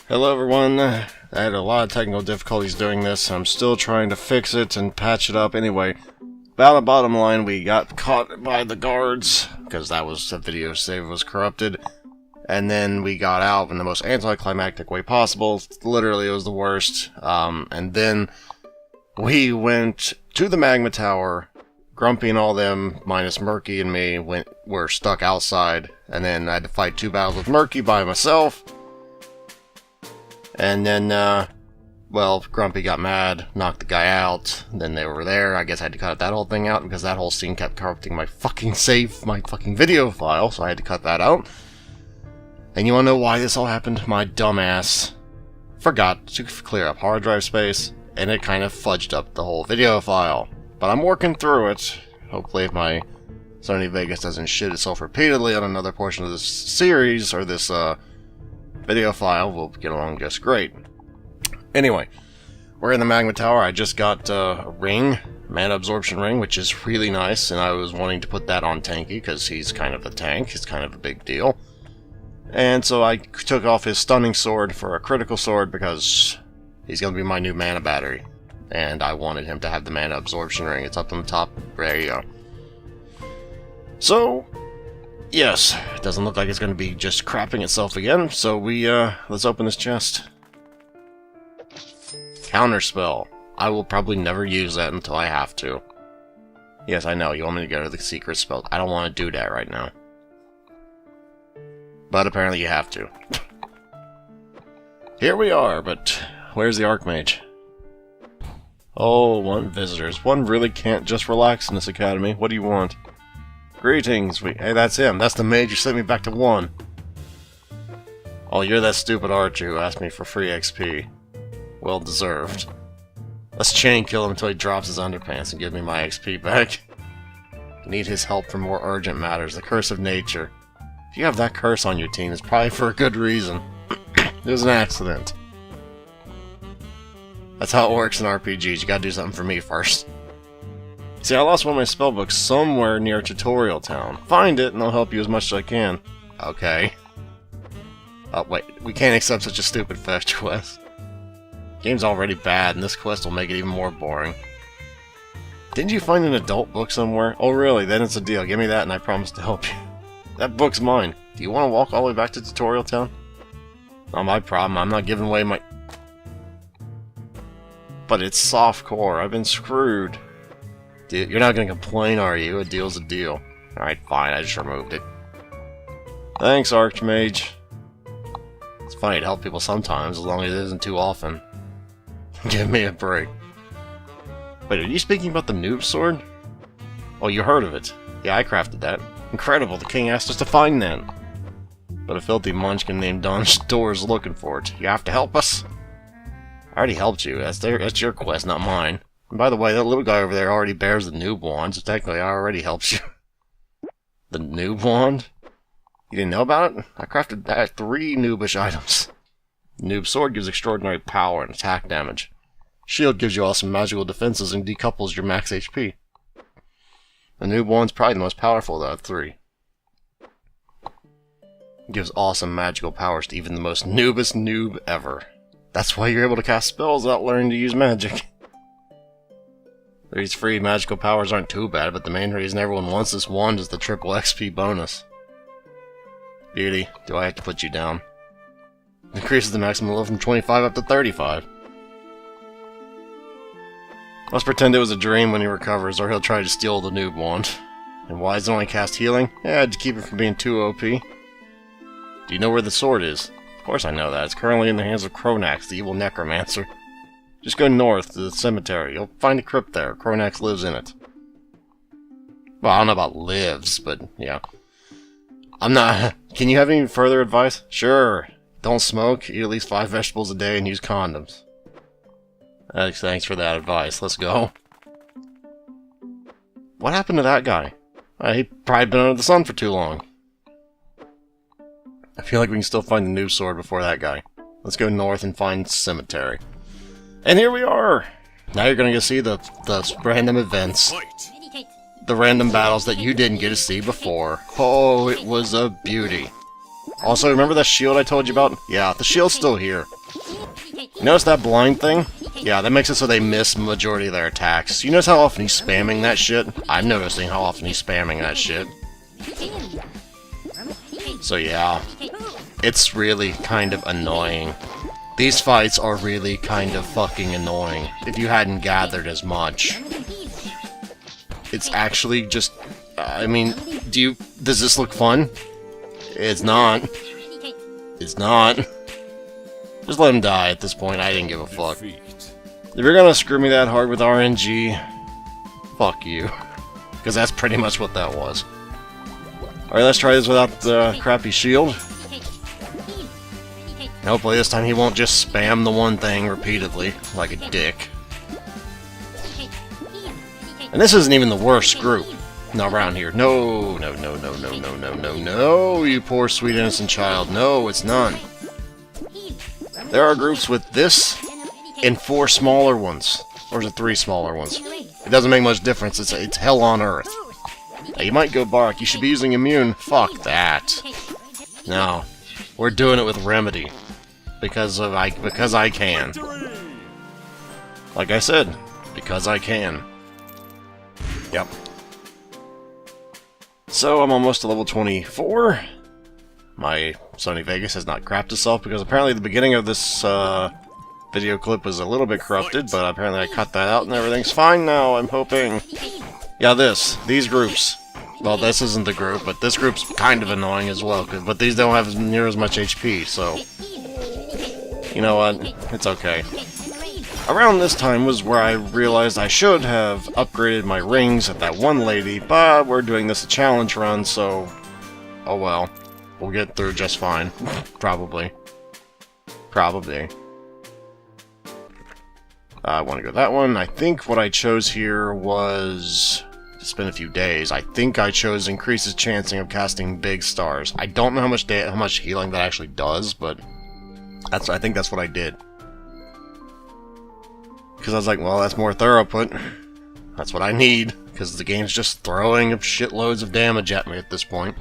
Hello everyone, I had a lot of technical difficulties doing this. I'm still trying to fix it and patch it up. Anyway, bottom line, we got caught by the guards, because that was the video save was corrupted. And then we got out in the most anticlimactic way possible. Literally, it was the worst. And then we went to the Magma Tower. Grumpy and all them, minus Murky and me, were stuck outside. And then I had to fight 2 battles with Murky by myself. And then, well, Grumpy got mad, knocked the guy out, then they were there. I guess I had to cut that whole thing out because that whole scene kept corrupting my fucking video file, so I had to cut that out. And you wanna know why this all happened? My dumbass forgot to clear up hard drive space, and it kind of fudged up the whole video file. But I'm working through it. Hopefully if my Sony Vegas doesn't shit itself repeatedly on another portion of this series, or this, video file, will get along just great. Anyway, we're in the Magma Tower. I just got a ring, mana absorption ring, which is really nice, and I was wanting to put that on Tanky, because he's kind of a tank, it's kind of a big deal. And so I took off his stunning sword for a critical sword, because he's going to be my new mana battery. And I wanted him to have the mana absorption ring. It's up on the top. There you go. So, yes, it doesn't look like it's going to be just crapping itself again, so let's open this chest. Counterspell. I will probably never use that until I have to. Yes, I know, you want me to go to the secret spell. I don't want to do that right now. But apparently you have to. Here we are, but where's the Archmage? Oh, 1 visitors. One really can't just relax in this academy. What do you want? Greetings. Hey, that's him. That's the mage who sent me back to 1. Oh, you're that stupid archer who asked me for free XP. Well deserved. Let's chain kill him until he drops his underpants and give me my XP back. I need his help for more urgent matters. The curse of nature. If you have that curse on your team, it's probably for a good reason. It was an accident. That's how it works in RPGs. You gotta do something for me first. See, I lost one of my spellbooks somewhere near Tutorial Town. Find it, and I'll help you as much as I can. Okay. Oh, wait. We can't accept such a stupid fetch quest. Game's already bad, and this quest will make it even more boring. Didn't you find an adult book somewhere? Oh, really? Then it's a deal. Give me that, and I promise to help you. That book's mine. Do you want to walk all the way back to Tutorial Town? Not my problem. I'm not giving away my... But it's softcore. I've been screwed. Dude, you're not gonna complain, are you? A deal's a deal. Alright, fine, I just removed it. Thanks, Archmage. It's funny to help people sometimes, as long as it isn't too often. Give me a break. Wait, are you speaking about the noob sword? Oh, you heard of it. Yeah, I crafted that. Incredible, the king asked us to find that. But a filthy munchkin named Don Store is looking for it. You have to help us? I already helped you. That's your quest, not mine. And by the way, that little guy over there already bears the noob wand, so technically I already helped you. The noob wand? You didn't know about it? I crafted 3 noobish items. Noob sword gives extraordinary power and attack damage. Shield gives you awesome magical defenses and decouples your max HP. The noob wand's probably the most powerful out of 3. It gives awesome magical powers to even the most noobest noob ever. That's why you're able to cast spells without learning to use magic. These free magical powers aren't too bad, but the main reason everyone wants this wand is the triple XP bonus. Beauty, do I have to put you down? Increases the maximum level from 25 up to 35. Let's pretend it was a dream when he recovers, or he'll try to steal the noob wand. And why does it only cast healing? Yeah, to keep it from being too OP. Do you know where the sword is? Of course I know that. It's currently in the hands of Kronax, the evil necromancer. Just go north to the cemetery. You'll find a crypt there. Kronax lives in it. Well, I don't know about lives, but yeah. I'm not... Can you have any further advice? Sure. Don't smoke, eat at least 5 vegetables a day, and use condoms. Thanks for that advice. Let's go. What happened to that guy? He probably been under the sun for too long. I feel like we can still find the new sword before that guy. Let's go north and find cemetery. And here we are! Now you're gonna get to see the random events. The random battles that you didn't get to see before. Oh, it was a beauty. Also, remember that shield I told you about? Yeah, the shield's still here. You notice that blind thing? Yeah, that makes it so they miss the majority of their attacks. You notice how often he's spamming that shit? I'm noticing how often he's spamming that shit. So yeah, it's really kind of annoying. These fights are really kind of fucking annoying, if you hadn't gathered as much. It's actually just... I mean, does this look fun? It's not. It's not. Just let him die at this point, I didn't give a fuck. If you're gonna screw me that hard with RNG, fuck you. Because that's pretty much what that was. Alright, let's try this without the crappy shield. Hopefully this time he won't just spam the one thing repeatedly, like a dick. And this isn't even the worst group. No, around here. No, no, no, no, no, no, no, no, no, you poor sweet innocent child. No, it's none. There are groups with this and 4 smaller ones. Or is it 3 smaller ones? It doesn't make much difference. It's hell on earth. Now, you might go Barok. You should be using immune. Fuck that. No. We're doing it with remedy. Because I can. Like I said, because I can. Yep. So, I'm almost to level 24. My Sony Vegas has not crapped itself, because apparently the beginning of this video clip was a little bit corrupted, but apparently I cut that out and everything's fine now, I'm hoping. Yeah, these groups. Well, this isn't the group, but this group's kind of annoying as well, but these don't have near as much HP, so... You know what? It's okay. Around this time was where I realized I should have upgraded my rings at that one lady, but we're doing this a challenge run, so... Oh well. We'll get through just fine. Probably. Probably. I want to go that one. I think what I chose here was... It's been a few days. I think I chose increases chancing of casting big stars. I don't know how much healing that actually does, but... I think that's what I did. Because I was like, well, that's more throughput. That's what I need, because the game's just throwing up shitloads of damage at me at this point.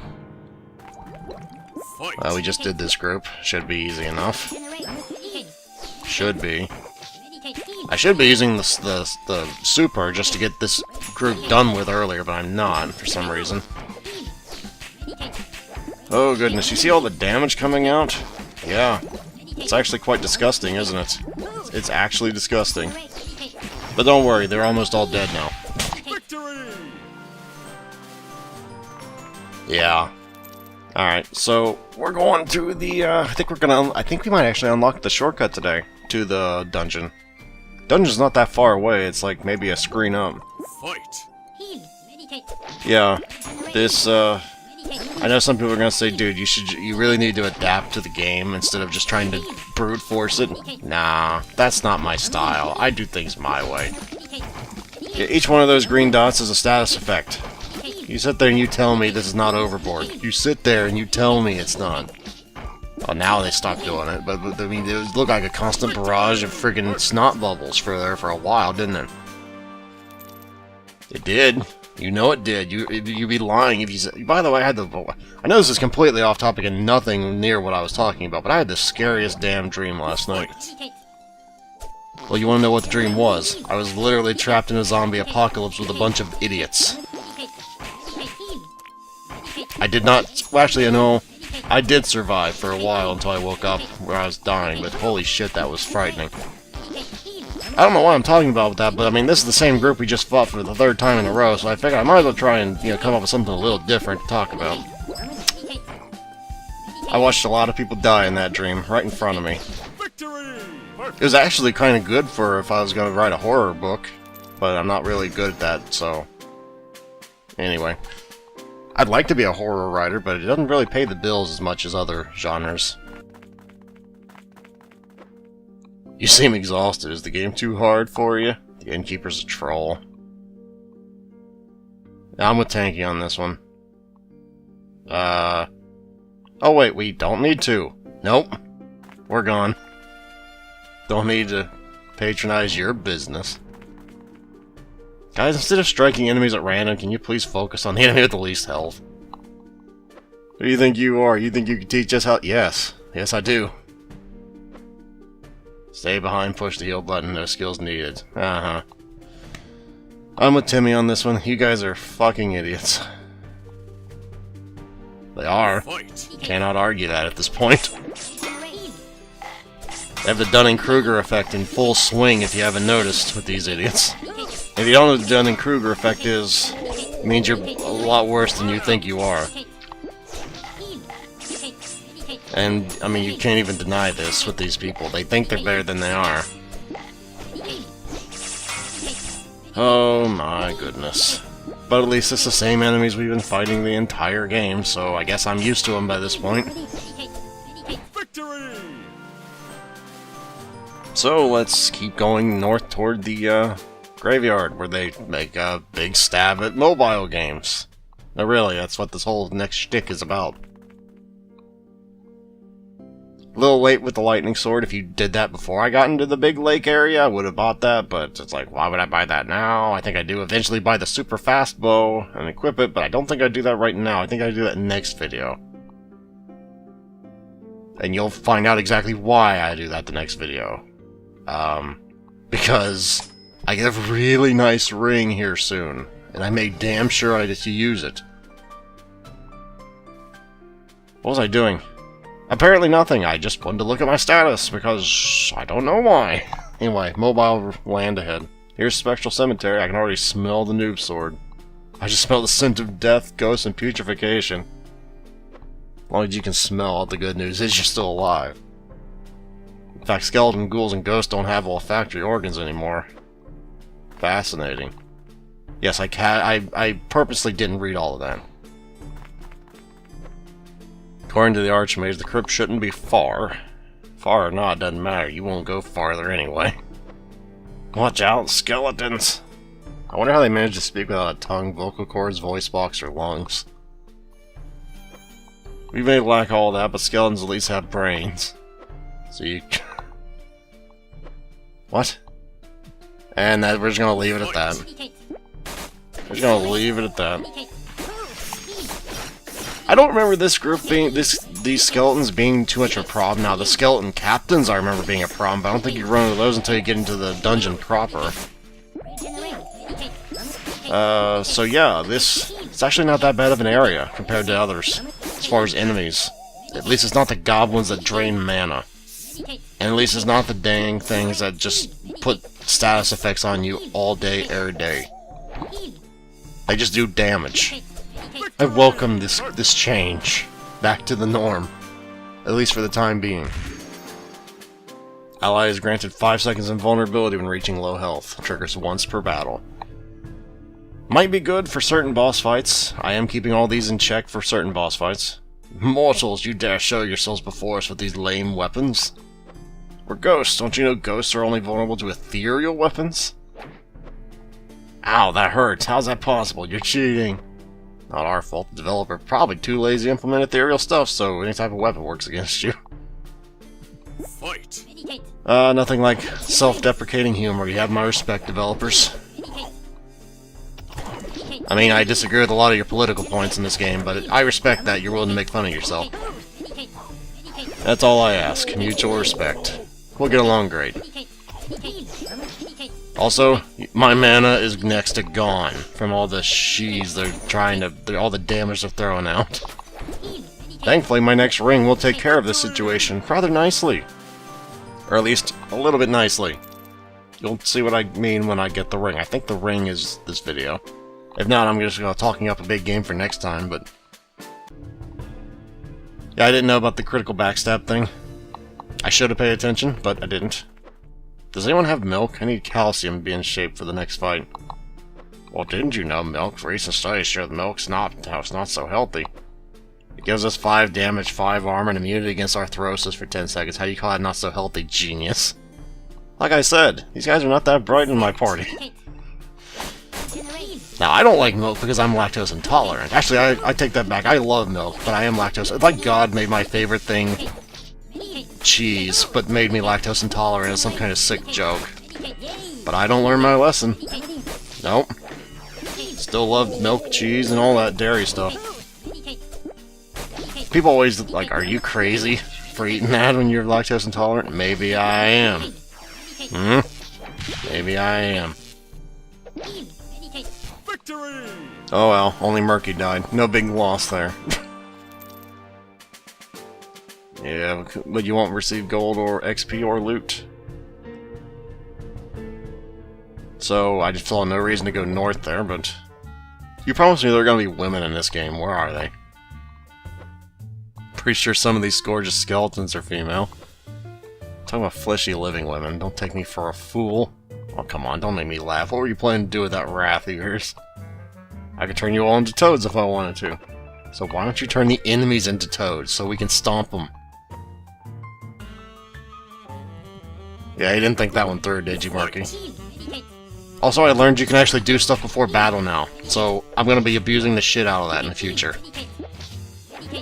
We just did this group. Should be easy enough. Should be. I should be using the super just to get this group done with earlier, but I'm not, for some reason. Oh goodness, you see all the damage coming out? Yeah. It's actually quite disgusting, isn't it? It's actually disgusting. But don't worry, they're almost all dead now. Yeah. Alright, so we're going to the, I think we might actually unlock the shortcut today to the dungeon. Dungeon's not that far away, it's like maybe a screen up. Yeah, this, I know some people are gonna say, dude, you really need to adapt to the game instead of just trying to brute force it. Nah, that's not my style. I do things my way. Yeah, each one of those green dots is a status effect. You sit there and you tell me this is not overboard. You sit there and you tell me it's not. Oh, now they stopped doing it, but I mean, it looked like a constant barrage of friggin' snot bubbles for a while, didn't it? It did. You know it did. You'd be lying if you said... By the way, I know this is completely off topic and nothing near what I was talking about, but I had the scariest damn dream last night. Well, you want to know what the dream was? I was literally trapped in a zombie apocalypse with a bunch of idiots. I did not... Well, actually, no. I did survive for a while until I woke up where I was dying, but holy shit, that was frightening. I don't know what I'm talking about with that, but I mean, this is the same group we just fought for the 3rd time in a row, so I figured I might as well try and, you know, come up with something a little different to talk about. I watched a lot of people die in that dream, right in front of me. It was actually kind of good for if I was going to write a horror book, but I'm not really good at that, so... Anyway. I'd like to be a horror writer, but it doesn't really pay the bills as much as other genres. You seem exhausted. Is the game too hard for you? The innkeeper's a troll. I'm with Tanky on this one. Oh wait, we don't need to. Nope. We're gone. Don't need to patronize your business. Guys, instead of striking enemies at random, can you please focus on the enemy with the least health? Who do you think you are? You think you can teach us how... Yes. Yes, I do. Stay behind, push the heal button, no skills needed. Uh-huh. I'm with Timmy on this one. You guys are fucking idiots. They are. Cannot argue that at this point. They have the Dunning-Kruger effect in full swing, if you haven't noticed, with these idiots. If you don't know what the Dunning-Kruger effect is, it means you're a lot worse than you think you are. And, I mean, you can't even deny this with these people. They think they're better than they are. Oh my goodness. But at least it's the same enemies we've been fighting the entire game, so I guess I'm used to them by this point. Victory! So let's keep going north toward the graveyard, where they make a big stab at mobile games. No, really, that's what this whole next shtick is about. A little late with the lightning sword. If you did that before I got into the big lake area, I would have bought that, but it's like, why would I buy that now? I think I do eventually buy the super fast bow and equip it, but I don't think I'd do that right now. I think I'd do that next video. And you'll find out exactly why I do that the next video. Because I get a really nice ring here soon, and I made damn sure I just use it. What was I doing? Apparently nothing. I just wanted to look at my status, because I don't know why. Anyway, mobile land ahead. Here's Spectral Cemetery. I can already smell the noob sword. I just smell the scent of death, ghosts, and putrefaction. As long as you can smell it, the good news is you're still alive. In fact, skeleton, ghouls, and ghosts don't have olfactory organs anymore. Fascinating. Yes, I purposely didn't read all of that. According to the Archmage, the crypt shouldn't be far. Far or not, doesn't matter. You won't go farther anyway. Watch out, skeletons! I wonder how they managed to speak without a tongue, vocal cords, voice box, or lungs. We may lack all that, but skeletons at least have brains. So you... What? And that, we're just gonna leave it at that. We're just gonna leave it at that. I don't remember this group being, these skeletons being too much of a problem. Now, the skeleton captains I remember being a problem, but I don't think you run into those until you get into the dungeon proper. So yeah, it's actually not that bad of an area compared to others, as far as enemies. At least it's not the goblins that drain mana. And at least it's not the dang things that just put status effects on you all day, every day. They just do damage. I welcome this change back to the norm, at least for the time being. Ally is granted 5 seconds invulnerability when reaching low health. Triggers once per battle. Might be good for certain boss fights. I am keeping all these in check for certain boss fights. Mortals, you dare show yourselves before us with these lame weapons? We're ghosts. Don't you know ghosts are only vulnerable to ethereal weapons? Ow, that hurts. How's that possible? You're cheating. Not our fault. The developer probably too lazy to implement ethereal stuff, so any type of weapon works against you. Fight. Nothing like self-deprecating humor. You have my respect, developers. I mean, I disagree with a lot of your political points in this game, but I respect that you're willing to make fun of yourself. That's all I ask. Mutual respect. We'll get along great. Also, my mana is next to gone from all the all the damage they're throwing out. Thankfully, my next ring will take care of this situation rather nicely. Or at least, a little bit nicely. You'll see what I mean when I get the ring. I think the ring is this video. If not, I'm just talking up a big game for next time, but... Yeah, I didn't know about the critical backstab thing. I should have paid attention, but I didn't. Does anyone have milk? I need calcium to be in shape for the next fight. Well, didn't you know milk? Recent studies show that milk's not so healthy. It gives us 5 damage, 5 armor, and immunity against arthrosis for 10 seconds. How do you call that not so healthy, genius? Like I said, these guys are not that bright in my party. Now, I don't like milk because I'm lactose intolerant. Actually, I take that back. I love milk, but I am lactose. It's like God made my favorite thing cheese, but made me lactose intolerant as some kind of sick joke. But I don't learn my lesson. Nope. Still love milk, cheese, and all that dairy stuff. People always like, are you crazy for eating that when you're lactose intolerant? Maybe I am. Maybe I am. Victory! Oh well, only Murky died. No big loss there. Yeah, but you won't receive gold or XP or loot. So, I just saw no reason to go north there, but... You promised me there are going to be women in this game. Where are they? Pretty sure some of these gorgeous skeletons are female. Talking about fleshy living women. Don't take me for a fool. Oh, come on, don't make me laugh. What were you planning to do with that wrath of yours? I could turn you all into toads if I wanted to. So why don't you turn the enemies into toads so we can stomp them? Yeah, you didn't think that one through, did you, Marky? Also, I learned you can actually do stuff before battle now, so I'm going to be abusing the shit out of that in the future.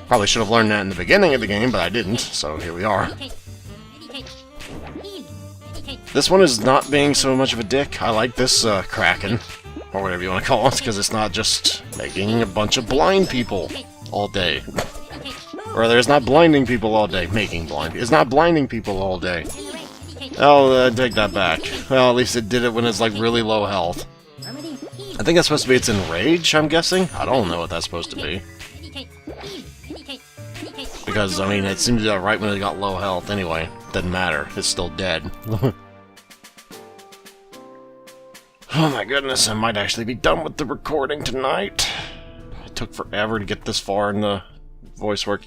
Probably should have learned that in the beginning of the game, but I didn't, so here we are. This one is not being so much of a dick. I like this Kraken, or whatever you want to call it, because it's not just making a bunch of blind people all day. Or rather, it's not blinding people all day. Making blind. It's not blinding people all day. Oh, take that back. Well, at least it did it when it's like really low health. I think that's supposed to be its enrage, I'm guessing? I don't know what that's supposed to be. Because, I mean, it seemed to do it right when it got low health anyway. Doesn't matter. It's still dead. Oh my goodness, I might actually be done with the recording tonight. It took forever to get this far in the voice work.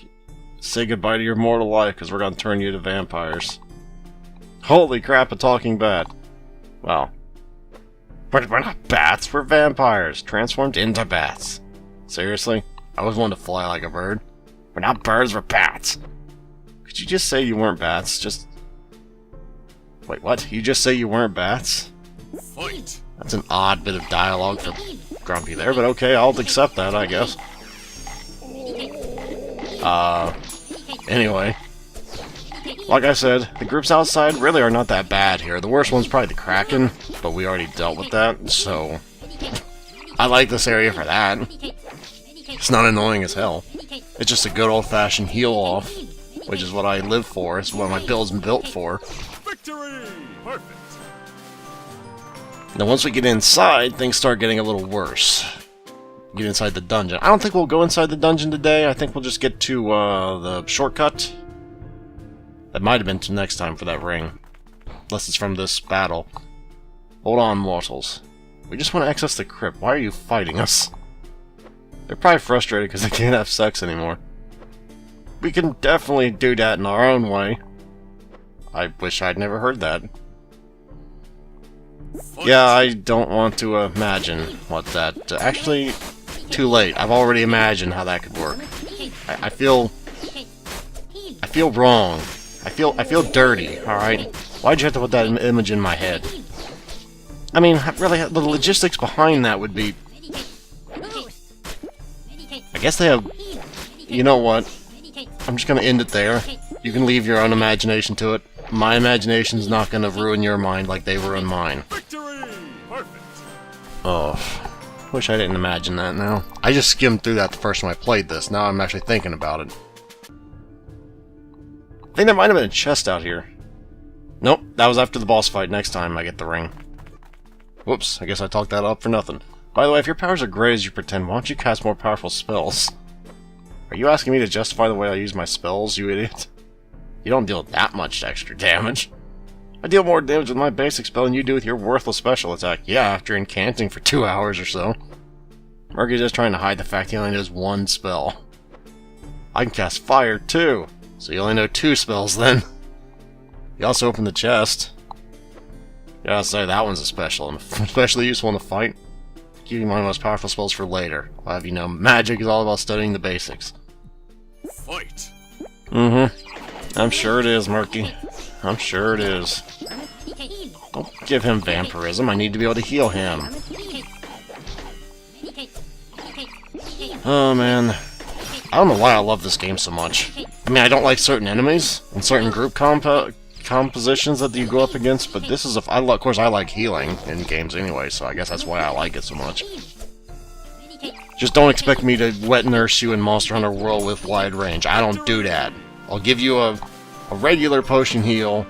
Say goodbye to your mortal life, because we're going to turn you to vampires. Holy crap, a talking bat. Well, we're not bats, we're vampires, transformed into bats. Seriously? I always wanted to fly like a bird. We're not birds, we're bats. Could you just say you weren't bats? Just... Wait, what? You just say you weren't bats? Fight! That's an odd bit of dialogue for Grumpy there, but okay, I'll accept that, I guess. Anyway. Like I said, the groups outside really are not that bad here. The worst one's probably the Kraken, but we already dealt with that, so... I like this area for that. It's not annoying as hell. It's just a good old-fashioned heal-off, which is what I live for. It's what my build's been built for. Victory! Perfect. Now once we get inside, things start getting a little worse. Get inside the dungeon. I don't think we'll go inside the dungeon today. I think we'll just get to the shortcut. That might have been to next time for that ring. Unless it's from this battle. Hold on, mortals. We just want to access the crypt. Why are you fighting us? They're probably frustrated because they can't have sex anymore. We can definitely do that in our own way. I wish I'd never heard that. Yeah, I don't want to imagine what that... actually, too late. I've already imagined how that could work. I feel wrong. I feel dirty, alright? Why'd you have to put that image in my head? I mean, really, the logistics behind that would be... I guess they have... You know what? I'm just gonna end it there. You can leave your own imagination to it. My imagination's not gonna ruin your mind like they ruined mine. Oh, wish I didn't imagine that now. I just skimmed through that the first time I played this. Now I'm actually thinking about it. I think there might have been a chest out here. Nope, that was after the boss fight. Next time I get the ring. Whoops, I guess I talked that up for nothing. By the way, if your powers are great as you pretend, why don't you cast more powerful spells? Are you asking me to justify the way I use my spells, you idiot? You don't deal that much extra damage. I deal more damage with my basic spell than you do with your worthless special attack. Yeah, after incanting for 2 hours or so. Murky's just trying to hide the fact he only knows one spell. I can cast fire, too. So you only know 2 spells, then. You also opened the chest. Yeah, I'll say that one's a special, and especially useful in a fight. Keeping my most powerful spells for later. I'll have you know, magic is all about studying the basics. Fight! I'm sure it is, Murky. I'm sure it is. Don't give him vampirism. I need to be able to heal him. Oh, man. I don't know why I love this game so much. I mean, I don't like certain enemies and certain group compositions that you go up against, but this is of course, I like healing in games anyway, so I guess that's why I like it so much. Just don't expect me to wet nurse you in Monster Hunter World with wide range. I don't do that. I'll give you a regular potion heal,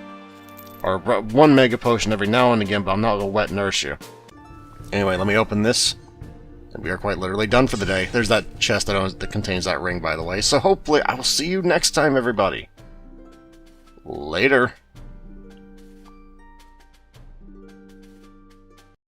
or one mega potion every now and again, but I'm not going to wet nurse you. Anyway, let me open this. And we are quite literally done for the day. There's that chest that contains that ring, by the way. So hopefully I will see you next time, everybody. Later.